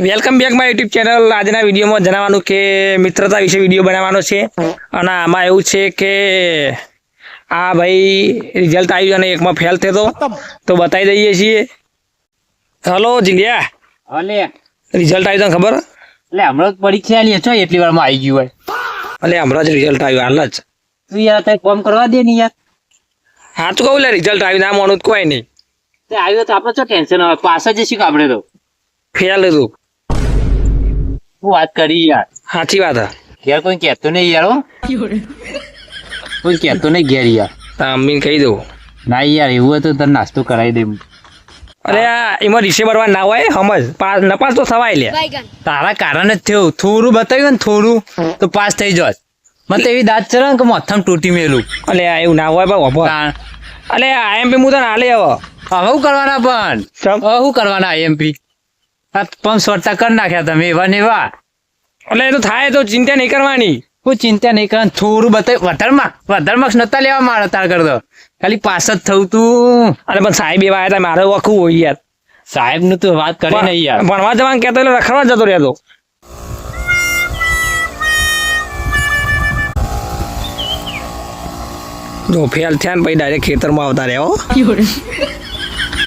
Welcome back my YouTube channel. આજના વિડીયોમાં જણાવવાનું કે મિત્રતા વિશે વિડીયો બનાવવાનો છે અને આમાં એવું છે કે આ ભાઈ રિઝલ્ટ આવ્યું અને એકમાં ફેલ થયો તો બતાવી દઈએ છીએ. હલો જીલિયા, અલે રિઝલ્ટ આવ્યું તને ખબર? એટલે હમણાં જ પરીક્ષા આલી છો એટલી વારમાં આવી ગયું હોય. એટલે હમણાં જ રિઝલ્ટ આવ્યું, હાલ જ. તું યાર તઈ ફોર્મ કરવા દે ને યાર. હા તો કહું લે, રિઝલ્ટ આવ્યું ના માનું તો કોઈ નહીં. તે આવ્યો તો આપણે શું ટેન્શન હોય, પાસ જ જઈશું કે આપણે તો. ફેલ હતું. શું વાત કરી યાર. સાચી વાત હા. ઘેર કોઈ કહેતો નહીં યાર. હો કોઈ કહેતો નહીં ઘેર યાર. અમ્મીને કહી દઉં. ના યાર એવું હોય તો તને નાસ્તો કરાવી દે. અરે આ એમાં રીસે ભરવા ના હોય, સમજ પાસ નપાસ તો થવાય લે. તારા કારણે જ થયું, થોડું બતાવ્યું ને થોડું તો પાસ થઈ જાત. મને એવી દાંત ચડે ને કે મોથમ તૂટી મેલું. અલે આ એવું ના હોય ભાઈ વાપર. અલે આઈએમપી હું તને હાલે હવે. હવે શું કરવાના પણ સમ હવે શું કરવાના આઈએમપી? પણ સોટા કરી નાખ્યા તમે એવા ને એવા. એટલે એ તો થાય તો ચિંતા નહીં કરવાની. કોઈ ચિંતા નહીં કરવાની, થોડું બતાવ્યું. વધારે માર્ક્સ નતા લેવા મારે તાર કરતો, ખાલી પાસ જ થયું તું. અરે પણ સાહેબ એવા આવ્યા હતા, મારે વખવું હોય યાર. સાહેબ નું તો વાત કરી નહીં યાર. ભણવા જવાનું કહેતો એટલે રખડવા જતો રહેતો. જો ફેલ થયા ને પછી ડાયરેક્ટ ખેતરમાં આવતા રહ્યા હો.